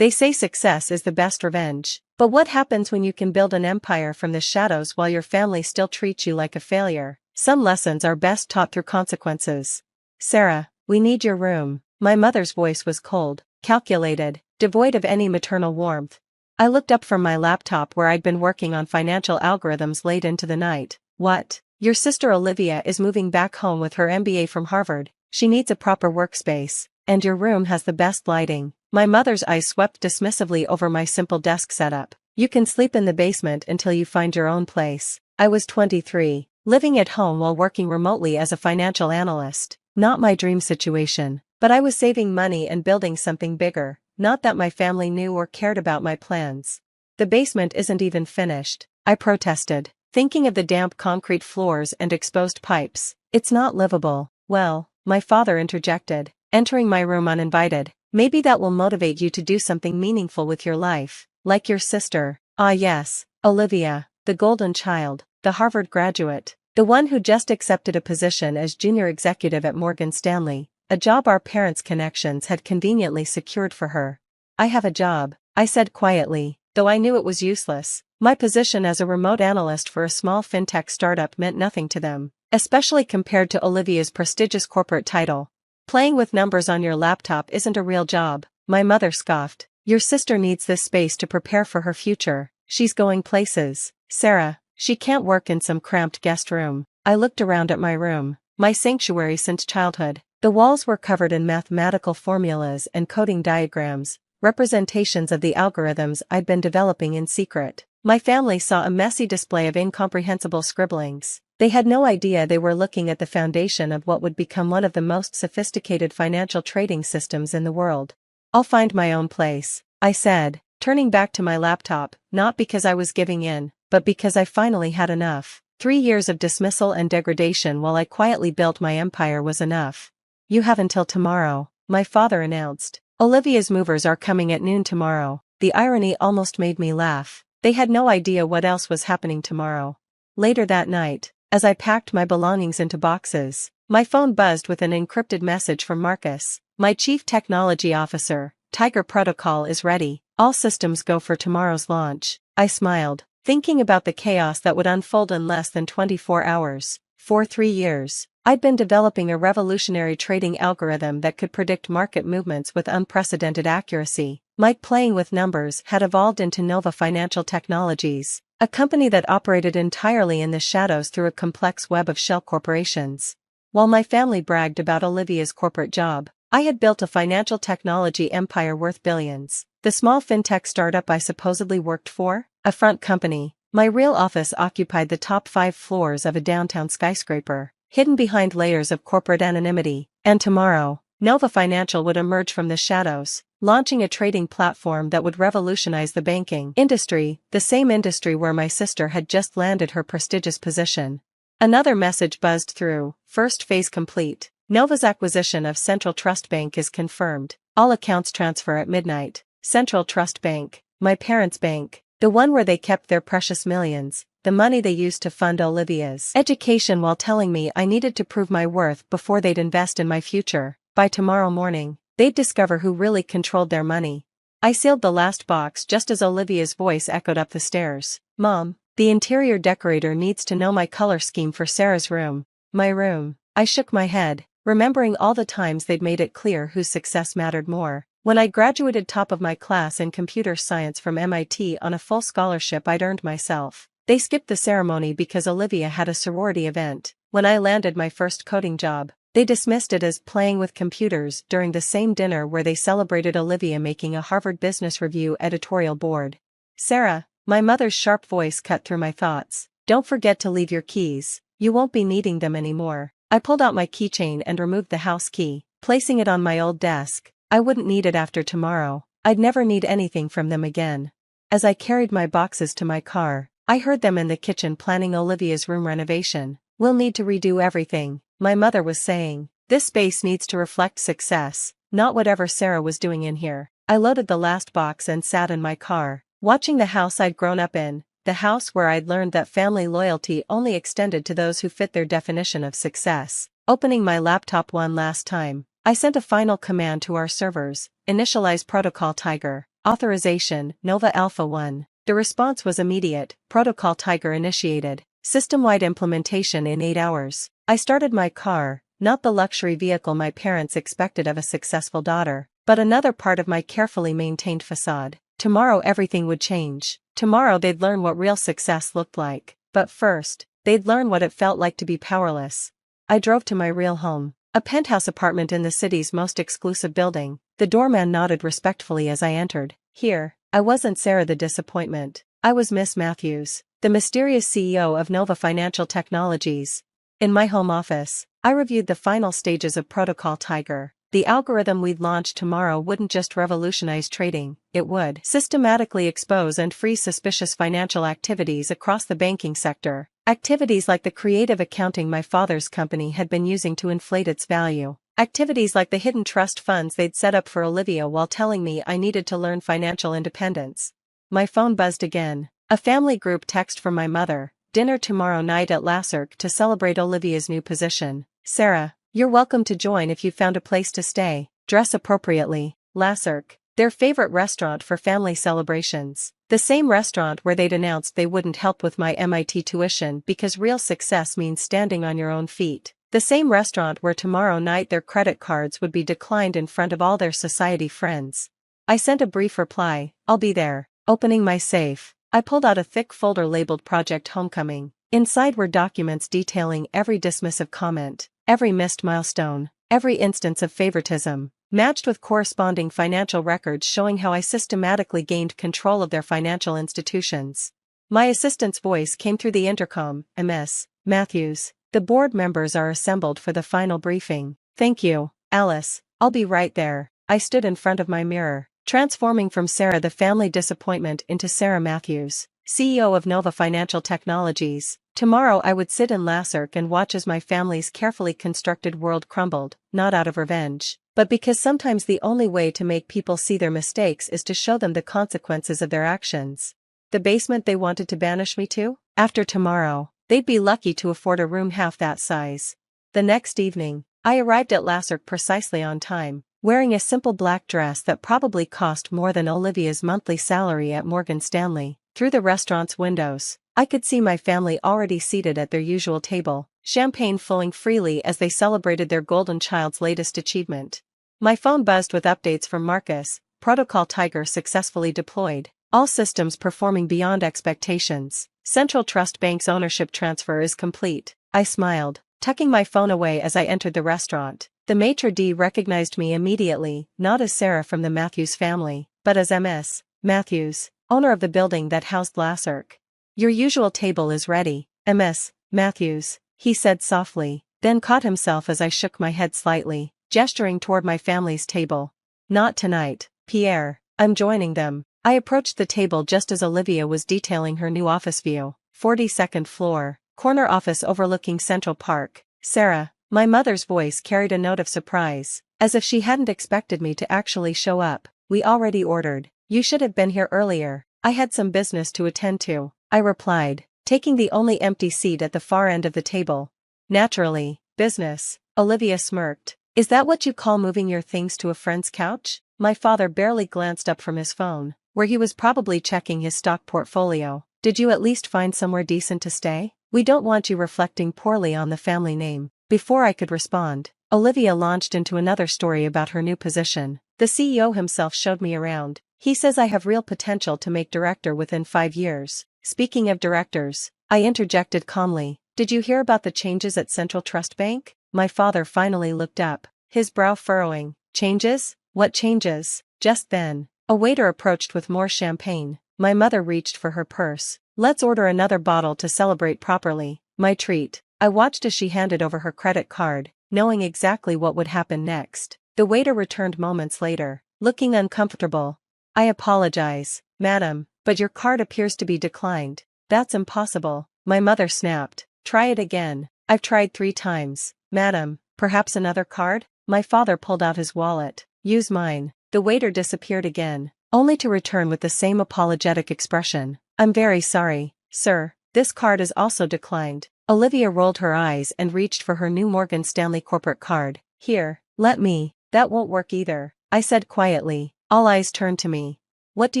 They say success is the best revenge. But what happens when you can build an empire from the shadows while your family still treats you like a failure? Some lessons are best taught through consequences. Sarah, we need your room. My mother's voice was cold, calculated, devoid of any maternal warmth. I looked up from my laptop where I'd been working on financial algorithms late into the night. What? Your sister Olivia is moving back home with her MBA from Harvard. She needs a proper workspace, and your room has the best lighting. My mother's eyes swept dismissively over my simple desk setup. You can sleep in the basement until you find your own place. I was 23, living at home while working remotely as a financial analyst. Not my dream situation, but I was saving money and building something bigger. Not that my family knew or cared about my plans. The basement isn't even finished, I protested, thinking of the damp concrete floors and exposed pipes. It's not livable. Well, my father interjected, entering my room uninvited. Maybe that will motivate you to do something meaningful with your life, like your sister. Ah yes, Olivia, the golden child, the Harvard graduate, the one who just accepted a position as junior executive at Morgan Stanley, a job our parents' connections had conveniently secured for her. I have a job, I said quietly, though I knew it was useless. My position as a remote analyst for a small fintech startup meant nothing to them, especially compared to Olivia's prestigious corporate title. Playing with numbers on your laptop isn't a real job, my mother scoffed. Your sister needs this space to prepare for her future. She's going places. Sarah, she can't work in some cramped guest room. I looked around at my room, my sanctuary since childhood. The walls were covered in mathematical formulas and coding diagrams, representations of the algorithms I'd been developing in secret. My family saw a messy display of incomprehensible scribblings. They had no idea they were looking at the foundation of what would become one of the most sophisticated financial trading systems in the world. I'll find my own place, I said, turning back to my laptop, not because I was giving in, but because I finally had enough. 3 years of dismissal and degradation while I quietly built my empire was enough. You have until tomorrow, my father announced. Olivia's movers are coming at noon tomorrow. The irony almost made me laugh. They had no idea what else was happening tomorrow. Later that night, as I packed my belongings into boxes, my phone buzzed with an encrypted message from Marcus, my chief technology officer. Tiger Protocol is ready. All systems go for tomorrow's launch. I smiled, thinking about the chaos that would unfold in less than 24 hours. For 3 years, I'd been developing a revolutionary trading algorithm that could predict market movements with unprecedented accuracy. My playing with numbers had evolved into Nova Financial Technologies, a company that operated entirely in the shadows through a complex web of shell corporations. While my family bragged about Olivia's corporate job, I had built a financial technology empire worth billions. The small fintech startup I supposedly worked for, a front company, my real office occupied the top 5 floors of a downtown skyscraper, hidden behind layers of corporate anonymity. And tomorrow, Nova Financial would emerge from the shadows, launching a trading platform that would revolutionize the banking industry, the same industry where my sister had just landed her prestigious position. Another message buzzed through. First phase complete. Nova's acquisition of Central Trust Bank is confirmed. All accounts transfer at midnight. Central Trust Bank, my parents' bank, the one where they kept their precious millions, the money they used to fund Olivia's education while telling me I needed to prove my worth before they'd invest in my future. By tomorrow morning, they'd discover who really controlled their money. I sealed the last box just as Olivia's voice echoed up the stairs. Mom, the interior decorator needs to know my color scheme for Sarah's room. My room. I shook my head, remembering all the times they'd made it clear whose success mattered more. When I graduated top of my class in computer science from MIT on a full scholarship I'd earned myself, they skipped the ceremony because Olivia had a sorority event. When I landed my first coding job, they dismissed it as playing with computers during the same dinner where they celebrated Olivia making a Harvard Business Review editorial board. Sarah, my mother's sharp voice cut through my thoughts. Don't forget to leave your keys. You won't be needing them anymore. I pulled out my keychain and removed the house key, placing it on my old desk. I wouldn't need it after tomorrow. I'd never need anything from them again. As I carried my boxes to my car, I heard them in the kitchen planning Olivia's room renovation. We'll need to redo everything, my mother was saying. This space needs to reflect success, not whatever Sarah was doing in here. I loaded the last box and sat in my car, watching the house I'd grown up in, the house where I'd learned that family loyalty only extended to those who fit their definition of success. Opening my laptop one last time, I sent a final command to our servers, initialize protocol Tiger. Authorization, Nova Alpha 1. The response was immediate, Protocol Tiger initiated. System-wide implementation in 8 hours. I started my car, not the luxury vehicle my parents expected of a successful daughter, but another part of my carefully maintained facade. Tomorrow everything would change. Tomorrow they'd learn what real success looked like. But first, they'd learn what it felt like to be powerless. I drove to my real home, a penthouse apartment in the city's most exclusive building. The doorman nodded respectfully as I entered. Here, I wasn't Sarah the disappointment. I was Miss Matthews, the mysterious CEO of Nova Financial Technologies. In my home office, I reviewed the final stages of Protocol Tiger. The algorithm we'd launch tomorrow wouldn't just revolutionize trading, it would systematically expose and freeze suspicious financial activities across the banking sector. Activities like the creative accounting my father's company had been using to inflate its value. Activities like the hidden trust funds they'd set up for Olivia while telling me I needed to learn financial independence. My phone buzzed again. A family group text from my mother. Dinner tomorrow night at Lasark to celebrate Olivia's new position. Sarah, you're welcome to join if you found a place to stay. Dress appropriately. Lasark, their favorite restaurant for family celebrations. The same restaurant where they'd announced they wouldn't help with my MIT tuition because real success means standing on your own feet. The same restaurant where tomorrow night their credit cards would be declined in front of all their society friends. I sent a brief reply, I'll be there. Opening my safe, I pulled out a thick folder labeled Project Homecoming. Inside were documents detailing every dismissive comment, every missed milestone, every instance of favoritism, matched with corresponding financial records showing how I systematically gained control of their financial institutions. My assistant's voice came through the intercom. Miss Matthews, the board members are assembled for the final briefing. Thank you, Alice, I'll be right there. I stood in front of my mirror, transforming from Sarah the family disappointment into Sarah Matthews, CEO of Nova Financial Technologies. Tomorrow I would sit in Lasark and watch as my family's carefully constructed world crumbled, not out of revenge, but because sometimes the only way to make people see their mistakes is to show them the consequences of their actions. The basement they wanted to banish me to? After tomorrow, they'd be lucky to afford a room half that size. The next evening, I arrived at Lasark precisely on time, wearing a simple black dress that probably cost more than Olivia's monthly salary at Morgan Stanley. Through the restaurant's windows, I could see my family already seated at their usual table, champagne flowing freely as they celebrated their golden child's latest achievement. My phone buzzed with updates from Marcus. Protocol Tiger successfully deployed. All systems performing beyond expectations. Central Trust Bank's ownership transfer is complete. I smiled, tucking my phone away as I entered the restaurant. The maitre d' recognized me immediately, not as Sarah from the Matthews family, but as Ms. Matthews, owner of the building that housed Lasark. Your usual table is ready, Ms. Matthews, he said softly, then caught himself as I shook my head slightly, gesturing toward my family's table. Not tonight, Pierre, I'm joining them. I approached the table just as Olivia was detailing her new office view. 42nd floor, corner office overlooking Central Park. Sarah, my mother's voice carried a note of surprise, as if she hadn't expected me to actually show up. We already ordered. You should have been here earlier. I had some business to attend to, I replied, taking the only empty seat at the far end of the table. Naturally, business, Olivia smirked. Is that what you call moving your things to a friend's couch? My father barely glanced up from his phone, where he was probably checking his stock portfolio. Did you at least find somewhere decent to stay? We don't want you reflecting poorly on the family name. Before I could respond, Olivia launched into another story about her new position. The CEO himself showed me around. He says I have real potential to make director within 5 years. Speaking of directors, I interjected calmly. Did you hear about the changes at Central Trust Bank? My father finally looked up, his brow furrowing. Changes? What changes? Just then, a waiter approached with more champagne. My mother reached for her purse. Let's order another bottle to celebrate properly. My treat. I watched as she handed over her credit card, knowing exactly what would happen next. The waiter returned moments later, looking uncomfortable. I apologize, madam, but your card appears to be declined. That's impossible, my mother snapped. Try it again. I've tried 3 times. Madam, perhaps another card? My father pulled out his wallet. Use mine. The waiter disappeared again, only to return with the same apologetic expression. I'm very sorry, sir, this card is also declined. Olivia rolled her eyes and reached for her new Morgan Stanley corporate card. Here, let me. That won't work either, I said quietly. All eyes turned to me. What do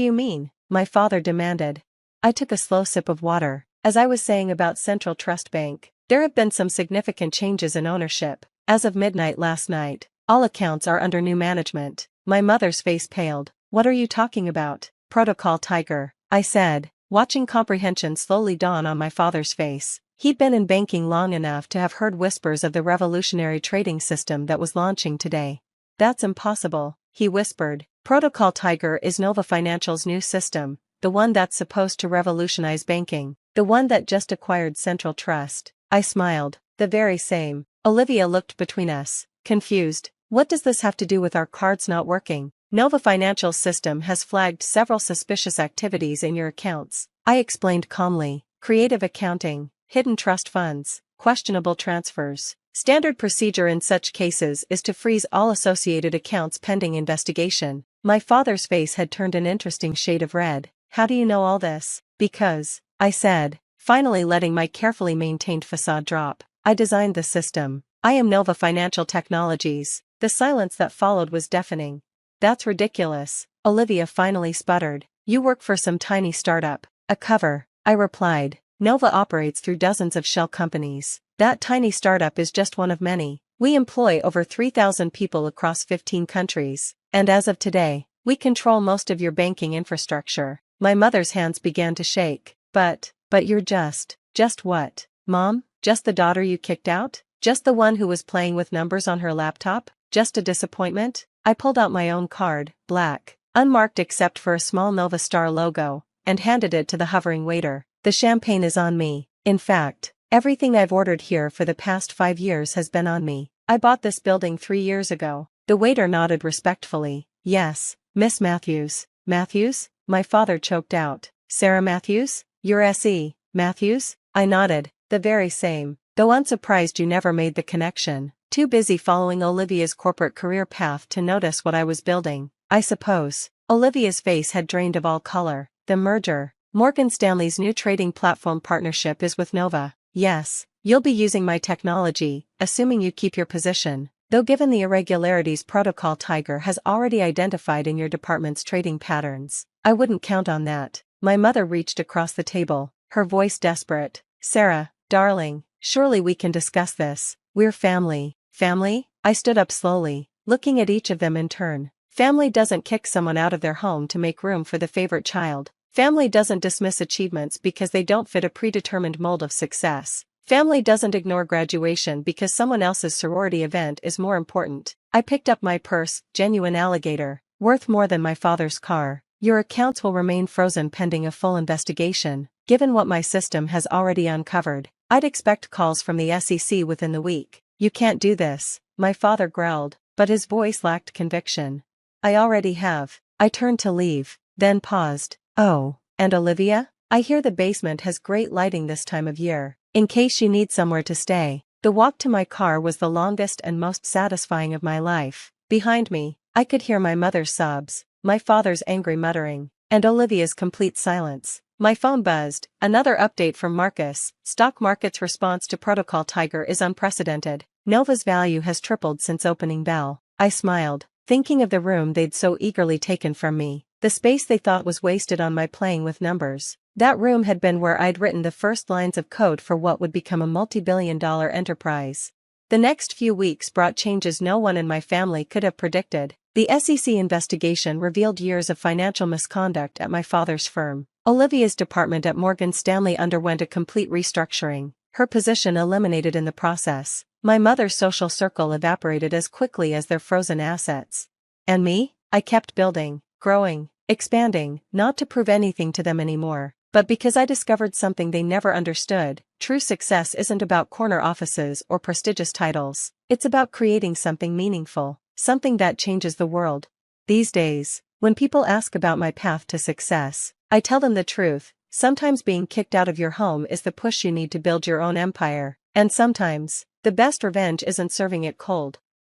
you mean? My father demanded. I took a slow sip of water. As I was saying about Central Trust Bank, there have been some significant changes in ownership. As of midnight last night, all accounts are under new management. My mother's face paled. What are you talking about? Protocol Tiger, I said, watching comprehension slowly dawn on my father's face. He'd been in banking long enough to have heard whispers of the revolutionary trading system that was launching today. That's impossible, he whispered. Protocol Tiger is Nova Financial's new system, the one that's supposed to revolutionize banking, the one that just acquired Central Trust. I smiled. The very same. Olivia looked between us, confused. What does this have to do with our cards not working? Nova Financial's system has flagged several suspicious activities in your accounts, I explained calmly. Creative accounting, hidden trust funds, questionable transfers. Standard procedure in such cases is to freeze all associated accounts pending investigation. My father's face had turned an interesting shade of red. How do you know all this? Because, I said, finally letting my carefully maintained facade drop. I designed the system. I am Nova Financial Technologies. The silence that followed was deafening. That's ridiculous, Olivia finally sputtered. You work for some tiny startup. A cover, I replied. Nova operates through dozens of shell companies. That tiny startup is just one of many. We employ over 3,000 people across 15 countries. And as of today, we control most of your banking infrastructure. My mother's hands began to shake. But you're just what? Mom? Just the daughter you kicked out? Just the one who was playing with numbers on her laptop? Just a disappointment? I pulled out my own card, black, unmarked except for a small Nova Star logo, and handed it to the hovering waiter. The champagne is on me. In fact, everything I've ordered here for the past 5 years has been on me. I bought this building 3 years ago. The waiter nodded respectfully. Yes, Miss Matthews. Matthews? My father choked out. Sarah Matthews? You're S.E. Matthews? I nodded. The very same. Though unsurprised you never made the connection. Too busy following Olivia's corporate career path to notice what I was building, I suppose. Olivia's face had drained of all color. The merger. Morgan Stanley's new trading platform partnership is with Nova. Yes, you'll be using my technology, assuming you keep your position. Though given the irregularities Protocol Tiger has already identified in your department's trading patterns, I wouldn't count on that. My mother reached across the table, her voice desperate. Sarah, darling, surely we can discuss this. We're family. Family? I stood up slowly, looking at each of them in turn. Family doesn't kick someone out of their home to make room for the favorite child. Family doesn't dismiss achievements because they don't fit a predetermined mold of success. Family doesn't ignore graduation because someone else's sorority event is more important. I picked up my purse, genuine alligator, worth more than my father's car. Your accounts will remain frozen pending a full investigation. Given what my system has already uncovered, I'd expect calls from the SEC within the week. You can't do this, my father growled, but his voice lacked conviction. I already have. I turned to leave, then paused. Oh, and Olivia? I hear the basement has great lighting this time of year, in case you need somewhere to stay. The walk to my car was the longest and most satisfying of my life. Behind me, I could hear my mother's sobs, my father's angry muttering, and Olivia's complete silence. My phone buzzed. Another update from Marcus. Stock market's response to Protocol Tiger is unprecedented. Nova's value has tripled since opening bell. I smiled, thinking of the room they'd so eagerly taken from me. The space they thought was wasted on my playing with numbers. That room had been where I'd written the first lines of code for what would become a multi-billion-dollar enterprise. The next few weeks brought changes no one in my family could have predicted. The SEC investigation revealed years of financial misconduct at my father's firm. Olivia's department at Morgan Stanley underwent a complete restructuring, her position eliminated in the process. My mother's social circle evaporated as quickly as their frozen assets. And me? I kept building, growing, expanding, not to prove anything to them anymore, but because I discovered something they never understood. True success isn't about corner offices or prestigious titles. It's about creating something meaningful, something that changes the world. These days, when people ask about my path to success, I tell them the truth. Sometimes being kicked out of your home is the push you need to build your own empire, and sometimes, the best revenge isn't serving it cold.